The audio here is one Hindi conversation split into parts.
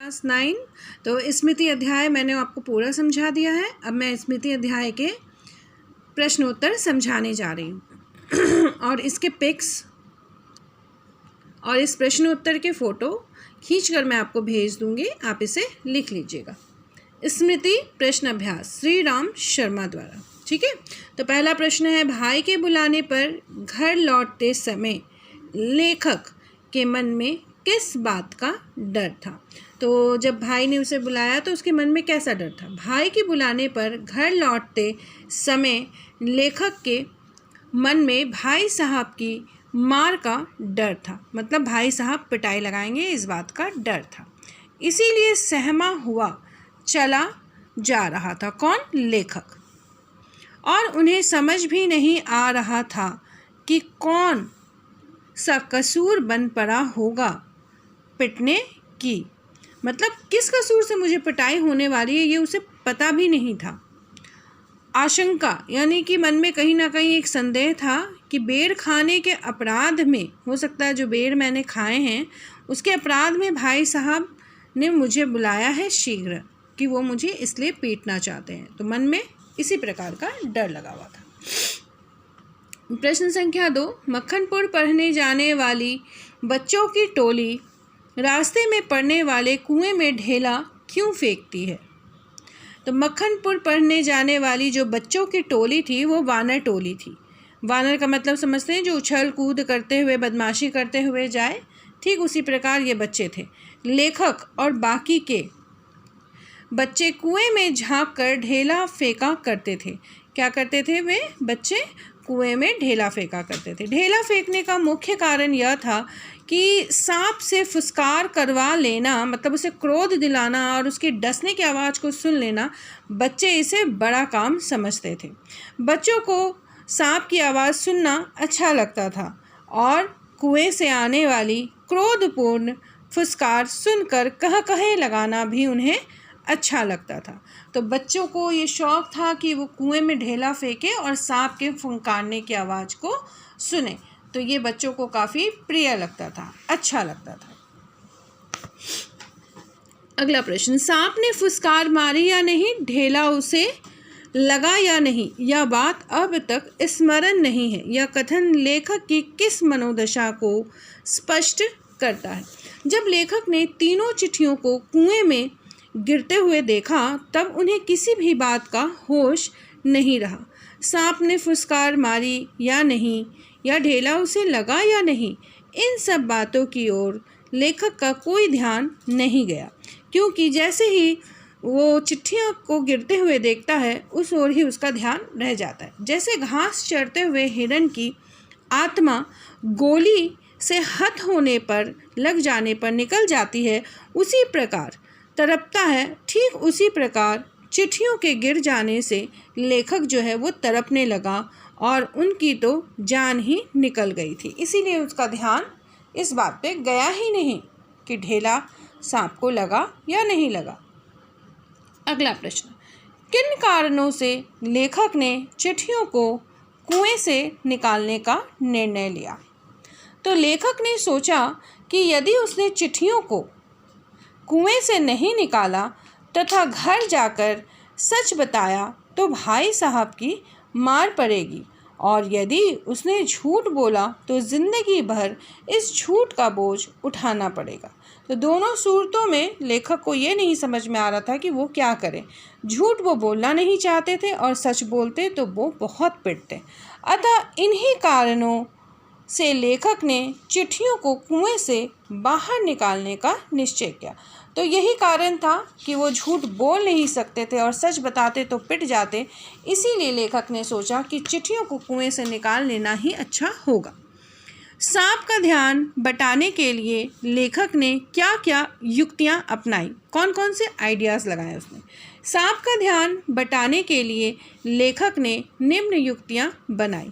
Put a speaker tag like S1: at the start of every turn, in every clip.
S1: क्लास 9। तो स्मृति अध्याय मैंने आपको पूरा समझा दिया है। अब मैं स्मृति अध्याय के प्रश्नोत्तर समझाने जा रही हूँ और इसके पिक्स और इस प्रश्नोत्तर के फ़ोटो खींचकर मैं आपको भेज दूँगी, आप इसे लिख लीजिएगा। स्मृति प्रश्न अभ्यास श्री राम शर्मा द्वारा। ठीक है, तो पहला प्रश्न है, भाई के बुलाने पर घर लौटते समय लेखक के मन में किस बात का डर था। तो जब भाई ने उसे बुलाया तो उसके मन में कैसा डर था। भाई के बुलाने पर घर लौटते समय लेखक के मन में भाई साहब की मार का डर था, मतलब भाई साहब पिटाई लगाएंगे इस बात का डर था। इसीलिए सहमा हुआ चला जा रहा था कौन, लेखक। और उन्हें समझ भी नहीं आ रहा था कि कौन सा कसूर बन पड़ा होगा पिटने की, मतलब किस कसूर से मुझे पिटाई होने वाली है ये उसे पता भी नहीं था। आशंका यानी कि मन में कहीं ना कहीं एक संदेह था कि बेर खाने के अपराध में, हो सकता है जो बेर मैंने खाए हैं उसके अपराध में भाई साहब ने मुझे बुलाया है शीघ्र, कि वो मुझे इसलिए पीटना चाहते हैं। तो मन में इसी प्रकार का डर लगा हुआ था। प्रश्न संख्या 2, मक्खनपुर पढ़ने जाने वाली बच्चों की टोली रास्ते में पड़ने वाले कुएं में ढेला क्यों फेंकती है। तो मक्खनपुर पढ़ने जाने वाली जो बच्चों की टोली थी वो वानर टोली थी। वानर का मतलब समझते हैं जो उछल कूद करते हुए बदमाशी करते हुए जाए, ठीक उसी प्रकार ये बच्चे थे। लेखक और बाकी के बच्चे कुएं में झांक कर ढेला फेंका करते थे। क्या करते थे वे बच्चे, कुएं में ढेला फेंका करते थे। ढेला फेंकने का मुख्य कारण यह था कि सांप से फुसकार करवा लेना, मतलब उसे क्रोध दिलाना और उसके डसने की आवाज़ को सुन लेना, बच्चे इसे बड़ा काम समझते थे। बच्चों को सांप की आवाज़ सुनना अच्छा लगता था और कुएं से आने वाली क्रोधपूर्ण फुसकार सुनकर कह कहे लगाना भी उन्हें अच्छा लगता था। तो बच्चों को ये शौक़ था कि वो कुएं में ढेला फेंके और सांप के फुंकारने की आवाज़ को सुने। तो ये बच्चों को काफ़ी प्रिय लगता था, अच्छा लगता था। अगला प्रश्न, सांप ने फुसकार मारी या नहीं, ढेला उसे लगा या नहीं, यह बात अब तक स्मरण नहीं है। यह कथन लेखक की किस मनोदशा को स्पष्ट करता है। जब लेखक ने तीनों चिट्ठियों को कुएं में गिरते हुए देखा तब उन्हें किसी भी बात का होश नहीं रहा। सांप ने फुसकार मारी या नहीं, या ढेला उसे लगा या नहीं, इन सब बातों की ओर लेखक का कोई ध्यान नहीं गया, क्योंकि जैसे ही वो चिट्ठियों को गिरते हुए देखता है उस ओर ही उसका ध्यान रह जाता है। जैसे घास चरते हुए हिरन की आत्मा गोली से हत होने पर, लग जाने पर निकल जाती है, उसी प्रकार तड़पता है, ठीक उसी प्रकार चिट्ठियों के गिर जाने से लेखक जो है वो तड़पने लगा और उनकी तो जान ही निकल गई थी। इसीलिए उसका ध्यान इस बात पे गया ही नहीं कि ढेला सांप को लगा या नहीं लगा। अगला प्रश्न, किन कारणों से लेखक ने चिट्ठियों को कुएं से निकालने का निर्णय लिया। तो लेखक ने सोचा कि यदि उसने चिट्ठियों को कुएं से नहीं निकाला तथा घर जाकर सच बताया तो भाई साहब की मार पड़ेगी, और यदि उसने झूठ बोला तो ज़िंदगी भर इस झूठ का बोझ उठाना पड़ेगा। तो दोनों सूरतों में लेखक को ये नहीं समझ में आ रहा था कि वो क्या करें। झूठ वो बोलना नहीं चाहते थे और सच बोलते तो वो बहुत पिटते। अतः इन्हीं कारणों से लेखक ने चिट्ठियों को कुएं से बाहर निकालने का निश्चय किया। तो यही कारण था कि वो झूठ बोल नहीं सकते थे और सच बताते तो पिट जाते। इसीलिए लेखक ने सोचा कि चिट्ठियों को कुएं से निकाल लेना ही अच्छा होगा। सांप का ध्यान बटाने के लिए लेखक ने क्या क्या युक्तियां अपनाई, कौन कौन से आइडियाज़ लगाए उसने। सांप का ध्यान बटाने के लिए लेखक ने निम्न युक्तियां बनाई।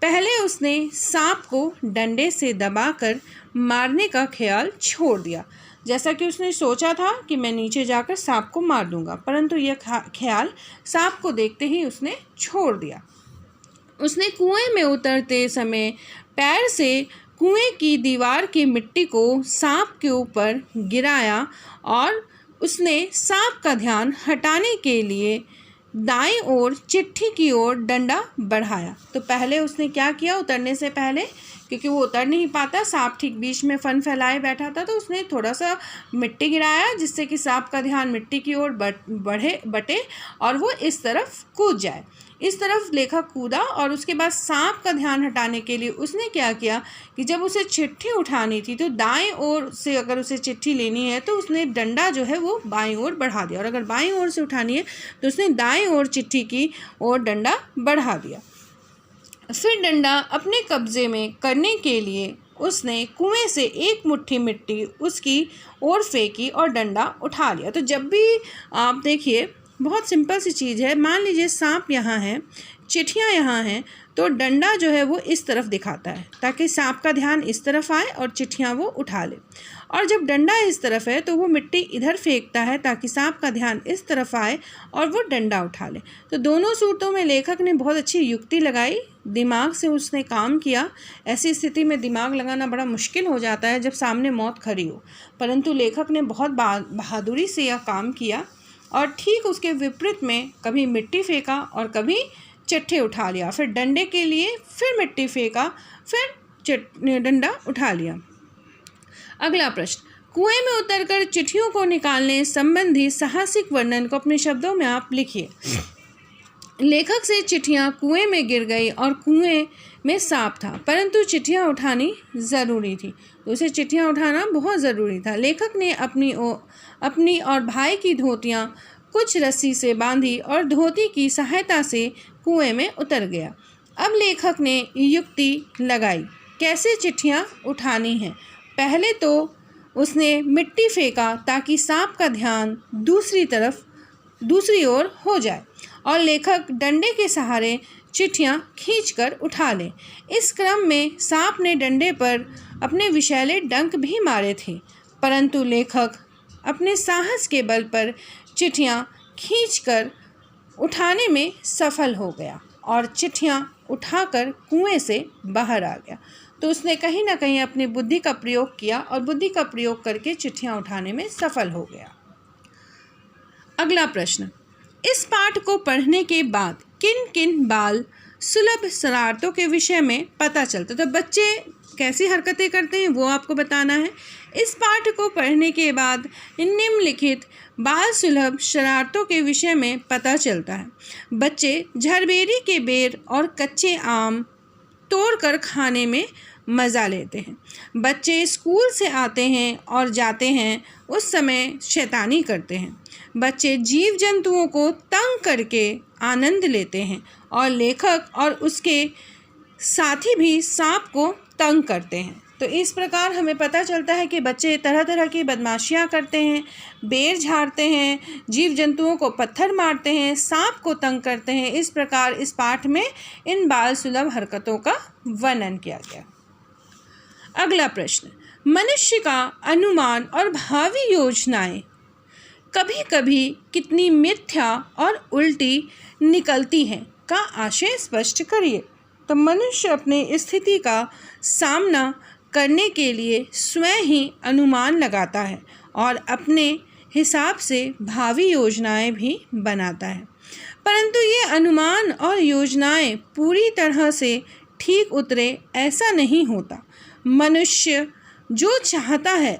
S1: पहले उसने सांप को डंडे से दबाकर मारने का ख्याल छोड़ दिया। जैसा कि उसने सोचा था कि मैं नीचे जाकर सांप को मार दूंगा, परंतु यह ख्याल सांप को देखते ही उसने छोड़ दिया। उसने कुएं में उतरते समय पैर से कुएं की दीवार की मिट्टी को सांप के ऊपर गिराया और उसने सांप का ध्यान हटाने के लिए दाईं ओर चिट्ठी की ओर डंडा बढ़ाया। तो पहले उसने क्या किया, उतरने से पहले, क्योंकि वो उतर नहीं पाता, सांप ठीक बीच में फन फैलाए बैठा था, तो उसने थोड़ा सा मिट्टी गिराया जिससे कि सांप का ध्यान मिट्टी की ओर बटे और वो इस तरफ कूद जाए। इस तरफ लेखक कूदा और उसके बाद सांप का ध्यान हटाने के लिए उसने क्या किया कि जब उसे चिट्ठी उठानी थी तो दाएं ओर से अगर उसे चिट्ठी लेनी है तो उसने डंडा जो है वो बाईं ओर बढ़ा दिया, और अगर बाईं ओर से उठानी है तो उसने दाएं ओर चिट्ठी की ओर डंडा बढ़ा दिया। फिर डंडा अपने कब्जे में करने के लिए उसने कुएं से एक मुट्ठी मिट्टी उसकी ओर फेंकी और डंडा उठा लिया। तो जब भी आप देखिए, बहुत सिंपल सी चीज़ है, मान लीजिए सांप यहाँ है, चिट्ठियाँ यहाँ हैं, तो डंडा जो है वो इस तरफ दिखाता है ताकि सांप का ध्यान इस तरफ आए और चिट्ठियाँ वो उठा ले, और जब डंडा इस तरफ है तो वो मिट्टी इधर फेंकता है ताकि सांप का ध्यान इस तरफ आए और वो डंडा उठा ले। तो दोनों सूरतों में लेखक ने बहुत अच्छी युक्ति लगाई, दिमाग से उसने काम किया। ऐसी स्थिति में दिमाग लगाना बड़ा मुश्किल हो जाता है जब सामने मौत खड़ी हो, परंतु लेखक ने बहुत बहादुरी से यह काम किया और ठीक उसके विपरीत में कभी मिट्टी फेंका और कभी चिट्ठी उठा लिया, फिर डंडे के लिए फिर मिट्टी फेंका, फिर डंडा उठा लिया। अगला प्रश्न, कुएं में उतरकर चिट्ठियों को निकालने संबंधी साहसिक वर्णन को अपने शब्दों में आप लिखिए। लेखक से चिट्ठियां कुएं में गिर गई और कुएं में सांप था, परंतु चिट्ठियां उठानी ज़रूरी थी, तो उसे चिट्ठियां उठाना बहुत ज़रूरी था। लेखक ने अपनी और भाई की धोतियां कुछ रस्सी से बांधी और धोती की सहायता से कुएं में उतर गया। अब लेखक ने युक्ति लगाई, कैसे चिट्ठियां उठानी हैं। पहले तो उसने मिट्टी फेंका ताकि सांप का ध्यान दूसरी ओर हो जाए और लेखक डंडे के सहारे चिट्ठियां खींचकर उठा ले। इस क्रम में सांप ने डंडे पर अपने विषैले डंक भी मारे थे, परंतु लेखक अपने साहस के बल पर चिट्ठियां खींचकर उठाने में सफल हो गया और चिट्ठियां उठाकर कुएं से बाहर आ गया। तो उसने कहीं ना कहीं अपनी बुद्धि का प्रयोग किया और बुद्धि का प्रयोग करके चिट्ठियां उठाने में सफल हो गया। अगला प्रश्न, इस पाठ को पढ़ने के बाद किन किन बाल सुलभ शरारतों के विषय में पता चलता। तो बच्चे कैसी हरकतें करते हैं वो आपको बताना है। इस पाठ को पढ़ने के बाद निम्नलिखित बाल सुलभ शरारतों के विषय में पता चलता है। बच्चे झरबेरी के बेर और कच्चे आम तोड़कर खाने में मज़ा लेते हैं। बच्चे स्कूल से आते हैं और जाते हैं उस समय शैतानी करते हैं। बच्चे जीव जंतुओं को तंग करके आनंद लेते हैं और लेखक और उसके साथी भी सांप को तंग करते हैं। तो इस प्रकार हमें पता चलता है कि बच्चे तरह तरह की बदमाशियां करते हैं, बेर झाड़ते हैं, जीव जंतुओं को पत्थर मारते हैं, सांप को तंग करते हैं। इस प्रकार इस पाठ में इन बाल सुलभ हरकतों का वर्णन किया गया। अगला प्रश्न, मनुष्य का अनुमान और भावी योजनाएं कभी कभी कितनी मिथ्या और उल्टी निकलती हैं का आशय स्पष्ट करिए। तो मनुष्य अपनी स्थिति का सामना करने के लिए स्वयं ही अनुमान लगाता है और अपने हिसाब से भावी योजनाएं भी बनाता है, परंतु ये अनुमान और योजनाएं पूरी तरह से ठीक उतरे ऐसा नहीं होता। मनुष्य जो चाहता है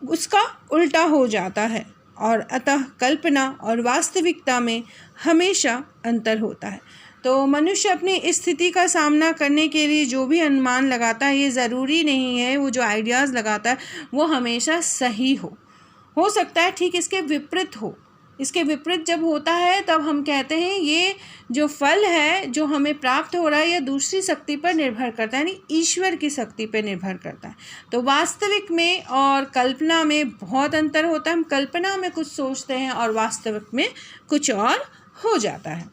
S1: उसका उल्टा हो जाता है और अतः कल्पना और वास्तविकता में हमेशा अंतर होता है। तो मनुष्य अपनी स्थिति का सामना करने के लिए जो भी अनुमान लगाता है, ये ज़रूरी नहीं है वो जो आइडियाज़ लगाता है वो हमेशा सही हो सकता है ठीक इसके विपरीत हो। इसके विपरीत जब होता है तब हम कहते हैं ये जो फल है जो हमें प्राप्त हो रहा है यह दूसरी शक्ति पर निर्भर करता है, यानी ईश्वर की शक्ति पर निर्भर करता है। तो वास्तविक में और कल्पना में बहुत अंतर होता है। हम कल्पना में कुछ सोचते हैं और वास्तविक में कुछ और हो जाता है।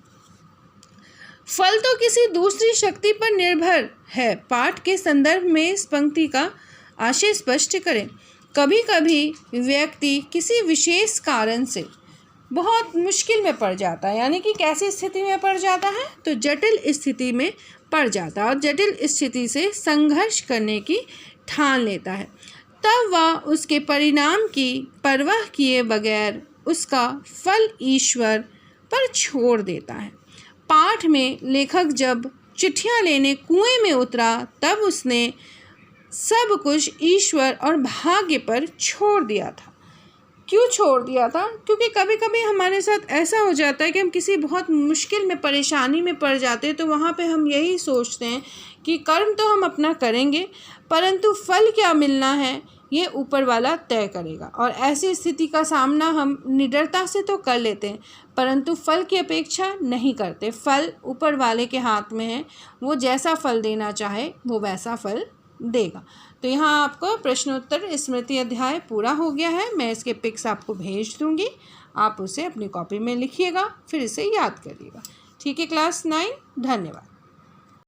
S1: फल तो किसी दूसरी शक्ति पर निर्भर है। पाठ के संदर्भ में इस पंक्ति का आशय स्पष्ट करें। कभी कभी व्यक्ति किसी विशेष कारण से बहुत मुश्किल में पड़ जाता है, यानी कि कैसी स्थिति में पड़ जाता है, तो जटिल स्थिति में पड़ जाता है और जटिल स्थिति से संघर्ष करने की ठान लेता है। तब वह उसके परिणाम की परवाह किए बगैर उसका फल ईश्वर पर छोड़ देता है। पाठ में लेखक जब चिट्ठियाँ लेने कुएं में उतरा तब उसने सब कुछ ईश्वर और भाग्य पर छोड़ दिया था। क्यों छोड़ दिया था? क्योंकि कभी कभी हमारे साथ ऐसा हो जाता है कि हम किसी बहुत मुश्किल में, परेशानी में पड़ जाते हैं, तो वहाँ पे हम यही सोचते हैं कि कर्म तो हम अपना करेंगे, परंतु फल क्या मिलना है ये ऊपर वाला तय करेगा। और ऐसी स्थिति का सामना हम निडरता से तो कर लेते हैं, परंतु फल की अपेक्षा नहीं करते। फल ऊपर वाले के हाथ में है, वो जैसा फल देना चाहे वो वैसा फल देगा। तो यहाँ आपको प्रश्नोत्तर स्मृति अध्याय पूरा हो गया है। मैं इसके पिक्स आपको भेज दूँगी, आप उसे अपनी कॉपी में लिखिएगा, फिर इसे याद करिएगा। ठीक है क्लास 9, धन्यवाद।